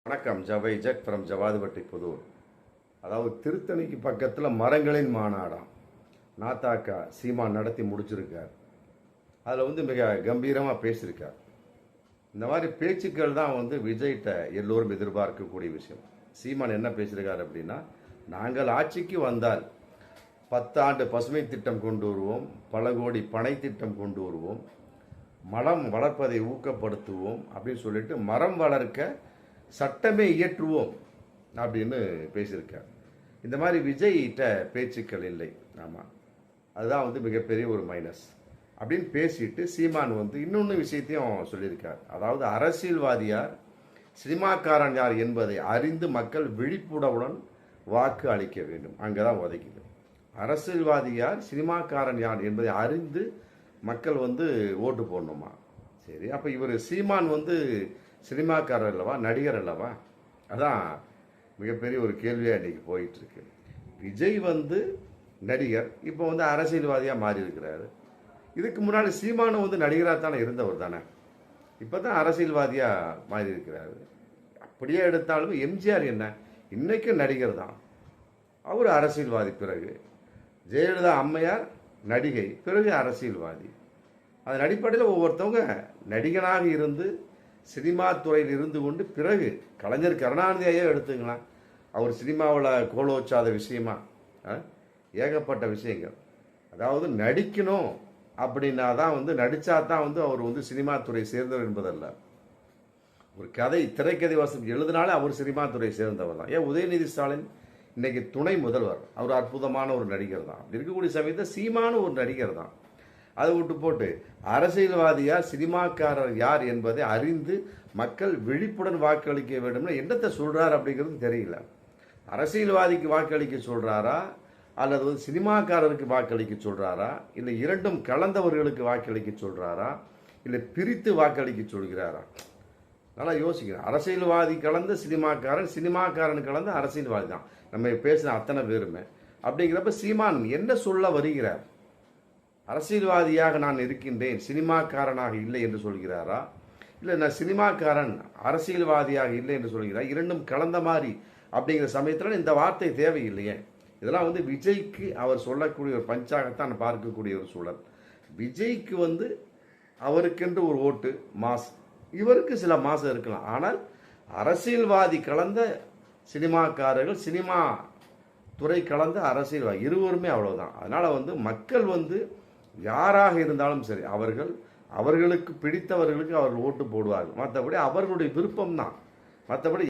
வணக்கம். ஜவைஜக் ஃப்ரம் ஜவாதுபட்டி புதூர். அதாவது திருத்தணிக்கு பக்கத்தில் மரங்களின் மாநாடாம் நாத்தாக்கா சீமான் நடத்தி முடிச்சிருக்கார். அதில் மிக கம்பீரமாக பேசியிருக்கார். இந்த மாதிரி பேச்சுக்கள் தான் விஜய்கிட்ட எல்லோரும் எதிர்பார்க்கக்கூடிய விஷயம். சீமான் என்ன பேசியிருக்கார் அப்படின்னா, நாங்கள் ஆட்சிக்கு வந்தால் 10 ஆண்டு பசுமை திட்டம் கொண்டு வருவோம், பல கோடி பனை திட்டம் கொண்டு வருவோம், மரம் வளர்ப்பதை ஊக்கப்படுத்துவோம் அப்படின்னு சொல்லிட்டு மரம் வளர்க்க சட்டமே இயற்றுவோம் அப்படின்னு பேசியிருக்கார். இந்த மாதிரி விஜய்கிட்ட பேச்சுக்கள் இல்லை. ஆமாம், அதுதான் மிகப்பெரிய ஒரு மைனஸ் அப்படின்னு பேசிட்டு சீமான் இன்னொன்று விஷயத்தையும் சொல்லியிருக்கார். அதாவது அரசியல்வாதியார் சினிமாக்காரன் யார் என்பதை அறிந்து மக்கள் விழிப்புணர்வுடன் வாக்கு அளிக்க வேண்டும். அங்கே தான் உதைக்குது. அரசியல்வாதியார் சினிமாக்காரன் யார் என்பதை அறிந்து மக்கள் ஓட்டு போடணுமா? சரி, அப்போ இவர் சீமான் சினிமாக்காரர் அல்லவா, நடிகர் அல்லவா? அதான் மிகப்பெரிய ஒரு கேள்வியாக இன்றைக்கி போயிட்டுருக்கு. விஜய் நடிகர், இப்போ அரசியல்வாதியாக மாறி இருக்கிறாரு. இதுக்கு முன்னாடி சீமானும் நடிகராக தானே இருந்தவர் தானே, இப்போ தான் அரசியல்வாதியாக மாறி இருக்கிறாரு. அப்படியே எடுத்தாலும் எம்ஜிஆர் என்ன, இன்றைக்கும் நடிகர் தான். அவர் அரசியல்வாதி. பிறகு ஜெயலலிதா அம்மையார் நடிகை, பிறகு அரசியல்வாதி. அதன் அடிப்படையில் ஒவ்வொருத்தவங்க நடிகனாக இருந்து சினிமா துறையில் இருந்து கொண்டு பிறகு கலைஞர் கருணாநிதியே எடுத்துக்கலாம். அவர் சினிமாவில் கோல வச்சாத விஷயமா ஏகப்பட்ட விஷயங்கள். அதாவது நடிக்கணும் அப்படின்னா தான் நடித்தா தான் அவர் சினிமா துறை சேர்ந்தவர் என்பதல்ல. ஒரு கதை திரைக்கதை வசனம் எழுதினாலே அவர் சினிமா துறை சேர்ந்தவர் தான். ஏன் உதயநிதி ஸ்டாலின் இன்னைக்கு துணை முதல்வர், அவர் அற்புதமான ஒரு நடிகர் தான். அப்படி இருக்கக்கூடிய சமயத்தில் சீமான ஒரு நடிகர் தான். அதை விட்டு போட்டு அரசியல்வாதியார் சினிமாக்காரர் யார் என்பதை அறிந்து மக்கள் விழிப்புடன் வாக்களிக்க வேண்டும்னா என்னத்தை சொல்றாரு அப்படிங்கிறது தெரியல. அரசியல்வாதிக்கு வாக்களிக்க சொல்றாரா, அல்லது சினிமாக்காரருக்கு வாக்களிக்க சொல்றாரா, இல்லை இரண்டும் கலந்தவர்களுக்கு வாக்களிக்க சொல்றாரா, இல்லை பிரித்து வாக்களிக்க சொல்கிறாரா? நல்லா யோசிக்கிறேன். அரசியல்வாதி கலந்த சினிமாக்காரன், சினிமாக்காரன் கலந்த அரசியல்வாதி தான் நம்ம பேசின அத்தனை பேருமே. அப்படிங்கிறப்ப சீமான் என்ன சொல்ல வருகிறார்? அரசியல்வாதியாக நான் இருக்கின்றேன், சினிமாக்காரனாக இல்லை என்று சொல்கிறாரா, இல்லை நான் சினிமாக்காரன் அரசியல்வாதியாக இல்லை என்று சொல்கிறார்? இரண்டும் கலந்த மாதிரி அப்படிங்கிற சமயத்தில் இந்த வார்த்தை தேவையில்லையே. இதெல்லாம் விஜய்க்கு அவர் சொல்லக்கூடிய ஒரு பஞ்சாகத்தான் பார்க்கக்கூடிய ஒரு சூழல். விஜய்க்கு அவருக்கென்று ஒரு ஓட்டு மாஸ், இவருக்கு சில மாசம் இருக்கலாம். ஆனால் அரசியல்வாதி கலந்த சினிமாக்காரர்கள், சினிமா துறை கலந்த அரசியல்வாதி, இருவருமே அவ்வளவுதான். அதனால மக்கள் யாராக இருந்தாலும் சரி, அவர்களுக்கு பிடித்தவர்களுக்கு அவர்கள் ஓட்டு போடுவார்கள். மற்றபடி அவர்களுடைய விருப்பம் தான். மற்றபடி